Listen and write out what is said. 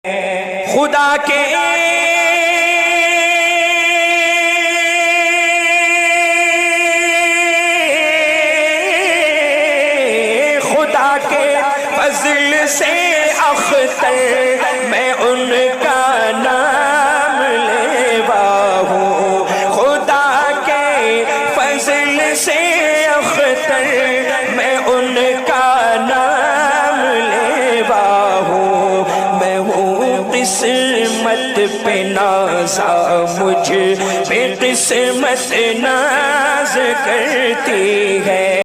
खुदा के फज़ल से अख्तर मैं उनका नाम लेवा हूँ। खुदा के फज़ल से अख्तर मैं उनका नाम लेवा हूँ। मैं हूँ किस्मत पे नाज़ा, मुझ पे किस्मत नाज करती है।